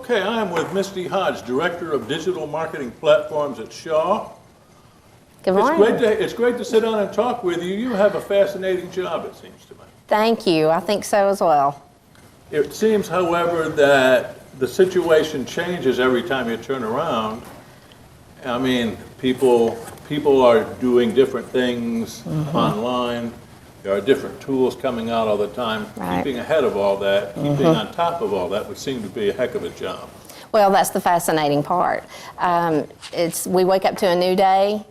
Okay, I am with Misty Hodge, Director of Digital Marketing Platforms at Shaw. Good morning. It's great to sit down and talk with you. You have a fascinating job, it seems to me. Thank you. I think so as well. It seems, however, that the situation changes every time you turn around. I mean, people are doing different things online. There are different tools coming out all the time. Right. Keeping ahead of all that, keeping on top of all that would seem to be a heck of a job. Well, that's the fascinating part. We wake up to a new day.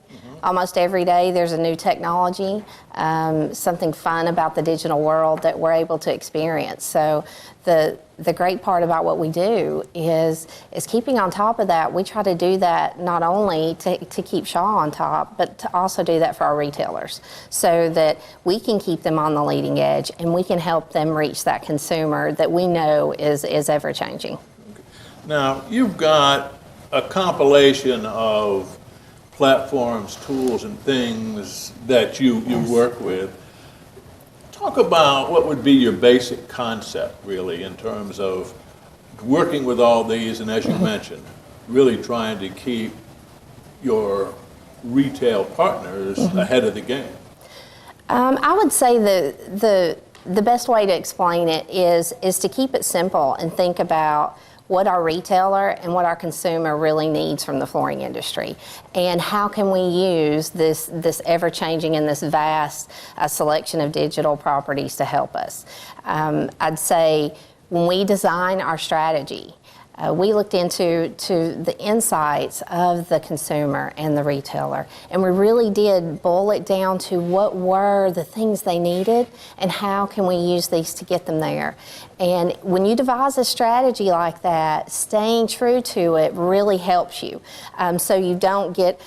Almost every day there's a new technology, something fun about the digital world that we're able to experience. So the great part about what we do is keeping on top of that. We try to do that not only to keep Shaw on top, but to also do that for our retailers so that we can keep them on the leading edge and we can help them reach that consumer that we know is ever changing. Now, you've got a compilation of platforms, tools, and things that you work with. Talk about what would be your basic concept, really, in terms of working with all these, and as you mentioned, really trying to keep your retail partners ahead of the game. I would say the best way to explain it is to keep it simple and think about what our retailer and what our consumer really needs from the flooring industry, and how can we use this ever-changing and this vast selection of digital properties to help us. I'd say when we design our strategy, we looked into the insights of the consumer and the retailer, and we really did boil it down to what were the things they needed and how can we use these to get them there. And when you devise a strategy like that, staying true to it really helps you, so you don't get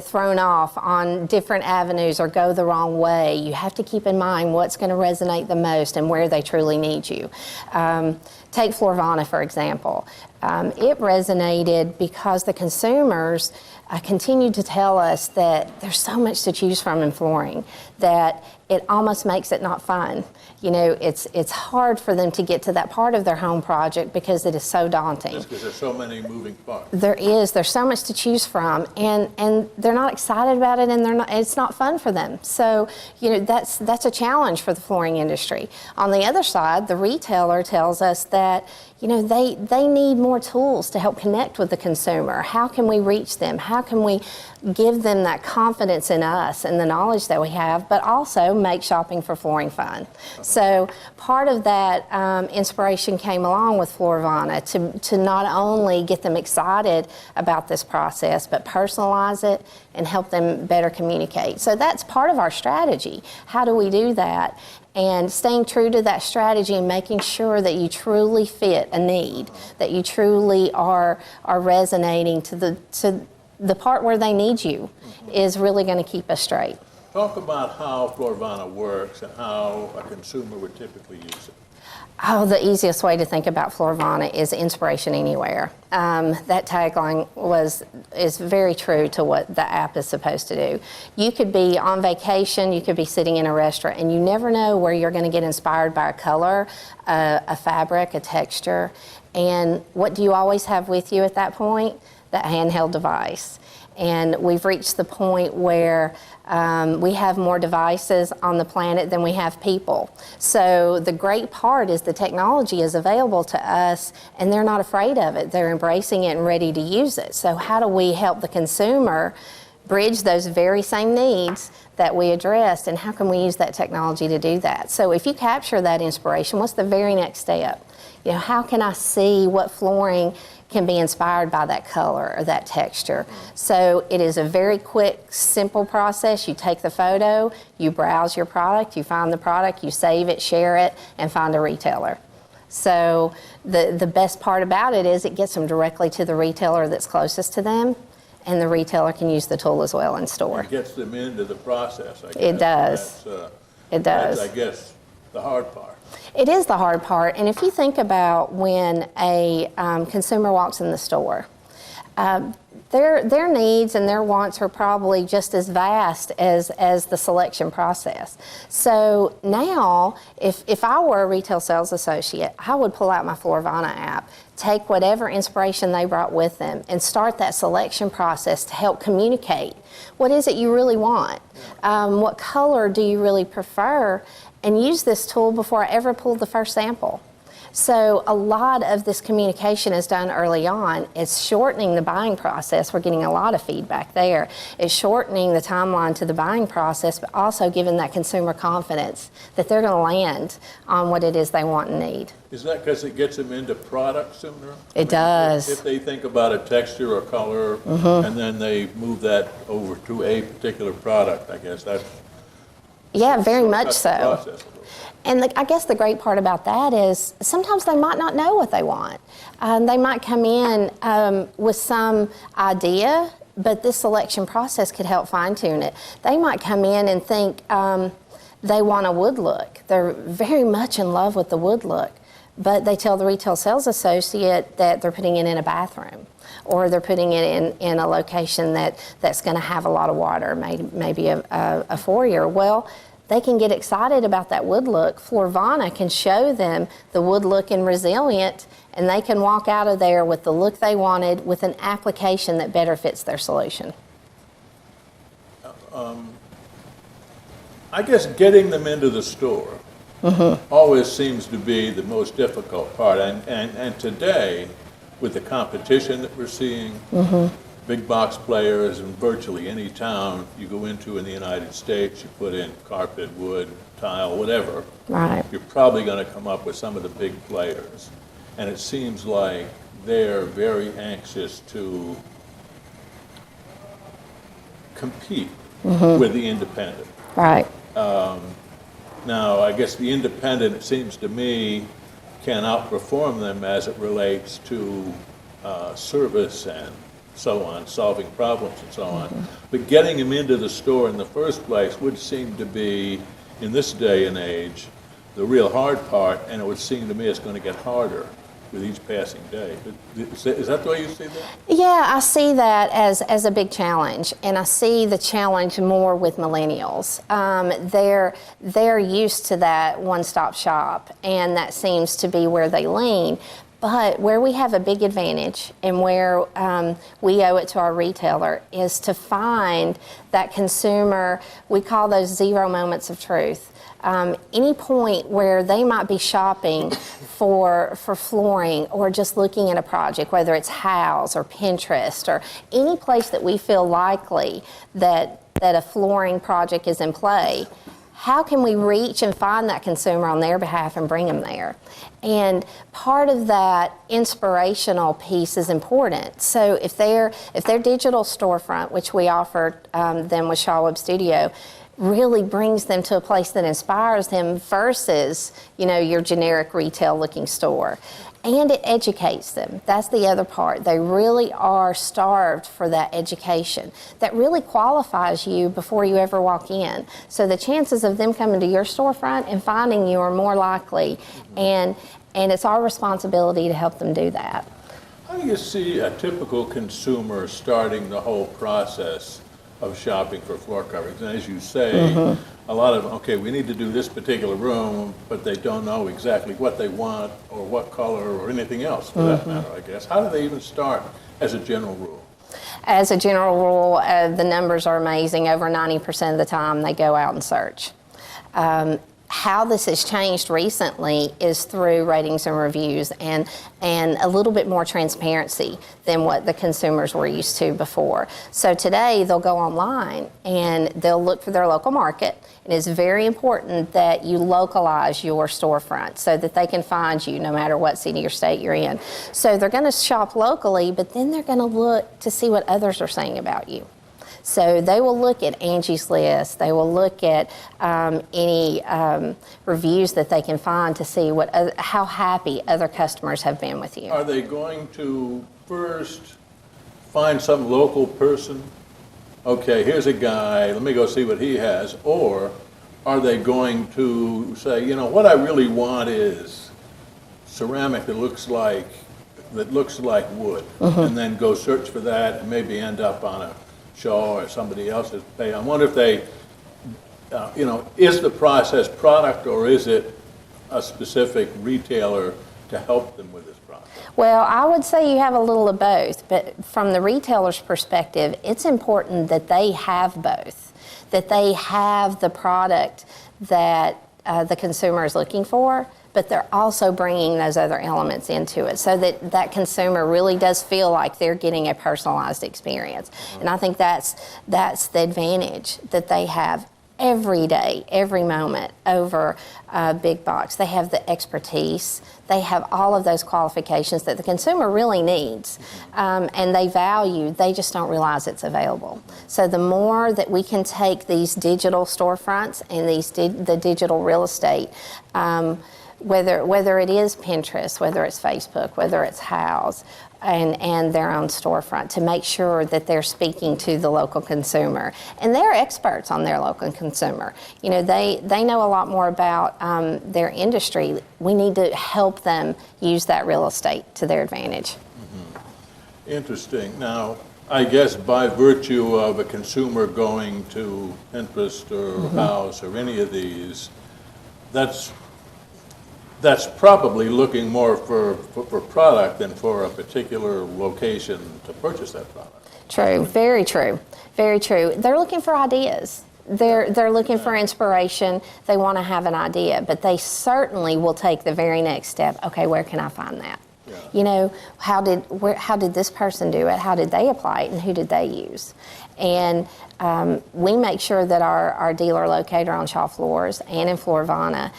thrown off on different avenues or go the wrong way. You have to keep in mind what's going to resonate the most and where they truly need you. Take Florvana, for example. It resonated because the consumers continued to tell us that there's so much to choose from in flooring that it almost makes it not fun. You know, it's hard for them to get to that part of their home project because it is so daunting. Just because there's so many moving parts. There's so much to choose from, and they're not excited about it, and it's not fun for them. So, you know, that's a challenge for the flooring industry. On the other side, the retailer tells us that, you know, they need more tools to help connect with the consumer. How can we reach them? How can we give them that confidence in us and the knowledge that we have, but also make shopping for flooring fun? So part of that inspiration came along with Florvana to not only get them excited about this process, but personalize it and help them better communicate. So that's part of our strategy. How do we do that? And staying true to that strategy and making sure that you truly fit a need, that you truly are resonating to the part where they need you is really going to keep us straight. Talk about how Florvana works and how a consumer would typically use it. Oh, the easiest way to think about Florvana is inspiration anywhere. That tagline is very true to what the app is supposed to do. You could be on vacation, you could be sitting in a restaurant, and you never know where you're going to get inspired by a color, a fabric, a texture. And what do you always have with you at that point? That handheld device. And we've reached the point where we have more devices on the planet than we have people. So the great part is the technology is available to us and they're not afraid of it. They're embracing it and ready to use it. So how do we help the consumer bridge those very same needs that we addressed, and how can we use that technology to do that? So if you capture that inspiration, what's the very next step? You know, how can I see what flooring can be inspired by that color or that texture? So it is a very quick, simple process. You take the photo, you browse your product, you find the product, you save it, share it, and find a retailer. So the best part about it is it gets them directly to the retailer that's closest to them, and the retailer can use the tool as well in store. It gets them into the process, I guess. It does. It does. That's, I guess, the hard part. It is the hard part, and if you think about when a consumer walks in the store, their needs and their wants are probably just as vast as the selection process. So now, if I were a retail sales associate, I would pull out my Florvana app, take whatever inspiration they brought with them, and start that selection process to help communicate. What is it you really want? What color do you really prefer? And use this tool before I ever pulled the first sample. So a lot of this communication is done early on. It's shortening the buying process. We're getting a lot of feedback there. It's shortening the timeline to the buying process, but also giving that consumer confidence that they're going to land on what it is they want and need. Is that because it gets them into product sooner? It does. If they think about a texture or color, and then they move that over to a particular product, I guess that's... Yeah, very much that's the so. process a little. And I guess the great part about that is sometimes they might not know what they want. They might come in with some idea, but this selection process could help fine-tune it. They might come in and think they want a wood look. They're very much in love with the wood look, but they tell the retail sales associate that they're putting it in a bathroom, or they're putting it in a location that's going to have a lot of water, maybe a foyer. Well, they can get excited about that wood look. Florvana can show them the wood look and resilient, and they can walk out of there with the look they wanted with an application that better fits their solution. I guess getting them into the store always seems to be the most difficult part. And today, with the competition that we're seeing, big box players in virtually any town you go into in the United States, you put in carpet, wood, tile, whatever, Right. you're probably going to come up with some of the big players. And it seems like they're very anxious to compete with the independent. Right. Now, I guess the independent, it seems to me, can outperform them as it relates to service and so on, solving problems and so on. But getting them into the store in the first place would seem to be, in this day and age, the real hard part, and it would seem to me it's going to get harder with each passing day. Is that the way you see that? Yeah, I see that as a big challenge, and I see the challenge more with millennials. They're used to that one-stop shop, and that seems to be where they lean. But where we have a big advantage and where we owe it to our retailer is to find that consumer, we call those 0 moments of truth. Any point where they might be shopping for flooring or just looking at a project, whether it's Houzz or Pinterest or any place that we feel likely that a flooring project is in play, how can we reach and find that consumer on their behalf and bring them there? And part of that inspirational piece is important. So if their digital storefront, which we offer them with Shaw Web Studio, really brings them to a place that inspires them versus, your generic retail looking store. And it educates them. That's the other part. They really are starved for that education that really qualifies you before you ever walk in. So the chances of them coming to your storefront and finding you are more likely, and it's our responsibility to help them do that. How do you see a typical consumer starting the whole process of shopping for floor coverings? And as you say, a lot of them, okay, we need to do this particular room, but they don't know exactly what they want or what color or anything else for that matter, I guess. How do they even start as a general rule? As a general rule, the numbers are amazing. Over 90% of the time, they go out and search. How this has changed recently is through ratings and reviews and a little bit more transparency than what the consumers were used to before. So today they'll go online and they'll look for their local market. It is very important that you localize your storefront so that they can find you no matter what city or state you're in. So they're going to shop locally, but then they're going to look to see what others are saying about you. So they will look at Angie's List. They will look at any reviews that they can find to see how happy other customers have been with you. Are they going to first find some local person? Okay, here's a guy, let me go see what he has. Or are they going to say, what I really want is ceramic that looks like that looks like wood, and then go search for that and maybe end up on a Shaw or somebody else's page. I wonder if they, is the process product or is it a specific retailer to help them with this process? Well, I would say you have a little of both, but from the retailer's perspective, it's important that they have both, that they have the product that the consumer is looking for, but they're also bringing those other elements into it so that that consumer really does feel like they're getting a personalized experience. And I think that's the advantage that they have every day, every moment over big box. They have the expertise. They have all of those qualifications that the consumer really needs, and they value. They just don't realize it's available. So the more that we can take these digital storefronts and the digital real estate, whether it is Pinterest, whether it's Facebook, whether it's House, and their own storefront, to make sure that they're speaking to the local consumer. And they're experts on their local consumer. You know, they know a lot more about their industry. We need to help them use that real estate to their advantage. Interesting. Now, I guess by virtue of a consumer going to Pinterest or House or any of these, that's probably looking more for product than for a particular location to purchase that product. True, very true, very true. They're looking for ideas. They're looking for inspiration. They want to have an idea, but they certainly will take the very next step. Okay, where can I find that? Yeah. You know, how did this person do it? How did they apply it, and who did they use? And we make sure that our dealer locator on Shaw Floors and in Florvana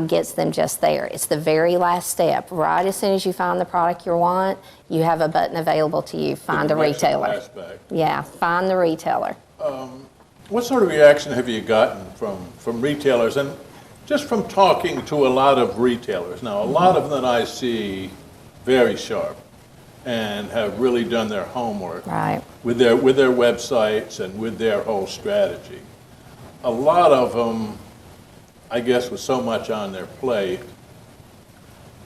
gets them just there. It's the very last step. Right as soon as you find the product you want, you have a button available to you. Find a retailer. Aspect. Yeah, find the retailer. What sort of reaction have you gotten from retailers, and just from talking to a lot of retailers? Now, a lot of them I see very sharp and have really done their homework with their websites and with their whole strategy. A lot of them, I guess, with so much on their plate,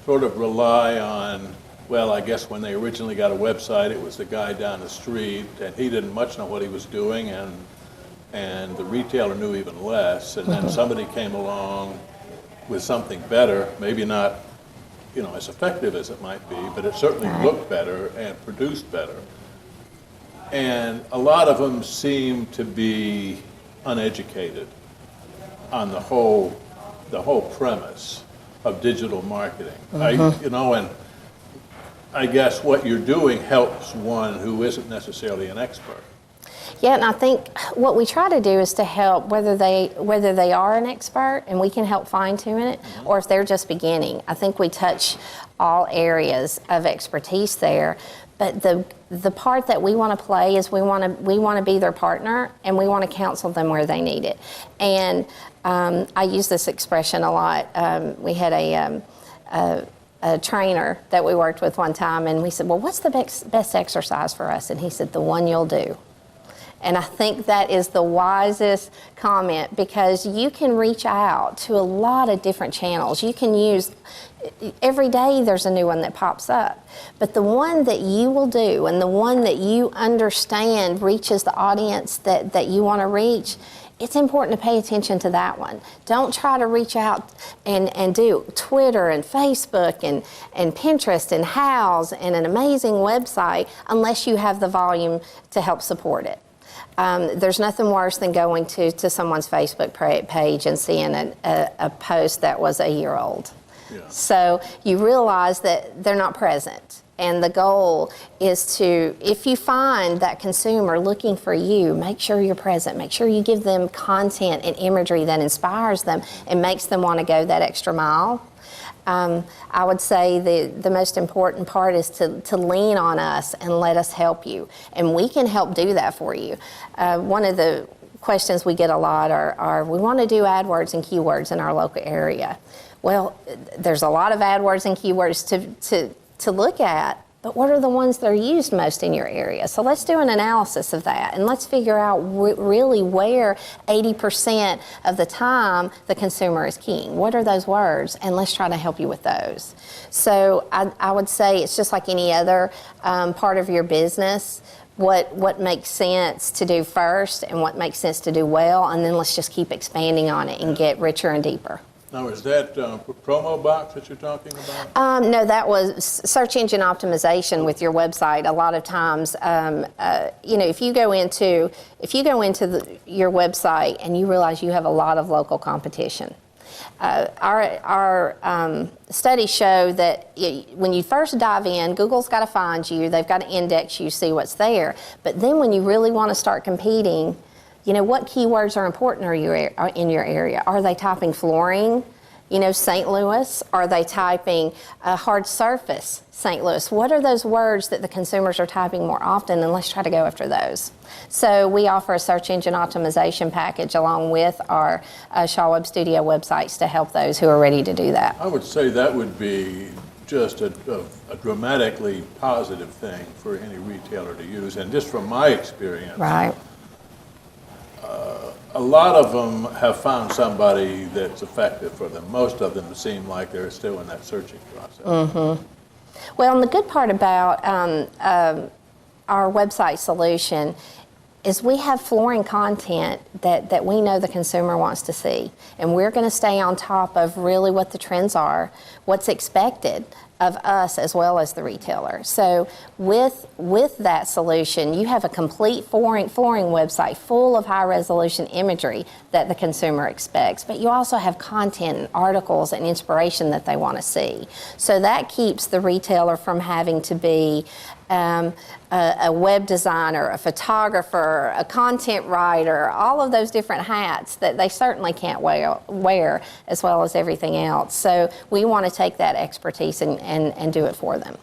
sort of rely on, well, I guess when they originally got a website, it was the guy down the street, and he didn't much know what he was doing, and the retailer knew even less, and then somebody came along with something better, maybe not as effective as it might be, but it certainly looked better and produced better. And a lot of them seem to be uneducated on the whole premise of digital marketing. And I guess what you're doing helps one who isn't necessarily an expert. Yeah, and I think what we try to do is to help whether they are an expert and we can help fine-tune it, or if they're just beginning. I think we touch all areas of expertise there. But the part that we want to play is we want to be their partner, and we want to counsel them where they need it. And I use this expression a lot. We had a trainer that we worked with one time, and we said, well, what's the best exercise for us? And he said, the one you'll do. And I think that is the wisest comment, because you can reach out to a lot of different channels. You can use, every day there's a new one that pops up. But the one that you will do and the one that you understand reaches the audience that you want to reach, it's important to pay attention to that one. Don't try to reach out and do Twitter and Facebook and Pinterest and House and an amazing website unless you have the volume to help support it. There's nothing worse than going to someone's Facebook page and seeing a post that was a year old. Yeah. So you realize that they're not present. And the goal is to, if you find that consumer looking for you, make sure you're present. Make sure you give them content and imagery that inspires them and makes them want to go that extra mile. I would say the most important part is to lean on us and let us help you. And we can help do that for you. One of the questions we get a lot are we want to do AdWords and keywords in our local area. Well, there's a lot of AdWords and keywords to look at, but what are the ones that are used most in your area? So let's do an analysis of that, and let's figure out really where 80% of the time the consumer is keying. What are those words? And let's try to help you with those. So I would say it's just like any other part of your business. What makes sense to do first and what makes sense to do well, and then let's just keep expanding on it and get richer and deeper. Now, is that promo box that you're talking about? No, that was search engine optimization with your website. A lot of times, if you go into your website and you realize you have a lot of local competition. Our studies show that when you first dive in, Google's got to find you, they've got to index you, see what's there. But then when you really want to start competing, what keywords are important in your area? Are they typing flooring, St. Louis? Are they typing hard surface, St. Louis? What are those words that the consumers are typing more often? And let's try to go after those. So we offer a search engine optimization package along with our Shaw Web Studio websites to help those who are ready to do that. I would say that would be just a dramatically positive thing for any retailer to use. And just from my experience, Right. A lot of them have found somebody that's effective for them. Most of them seem like they're still in that searching process. Mm-hmm. Well, and the good part about our website solution is we have flooring content that we know the consumer wants to see. And we're going to stay on top of really what the trends are, what's expected of us as well as the retailer. So with that solution, you have a complete flooring website full of high resolution imagery that the consumer expects, but you also have content and articles and inspiration that they want to see. So that keeps the retailer from having to be a web designer, a photographer, a content writer, all of those different hats that they certainly can't wear as well as everything else. So we want to take that expertise and do it for them.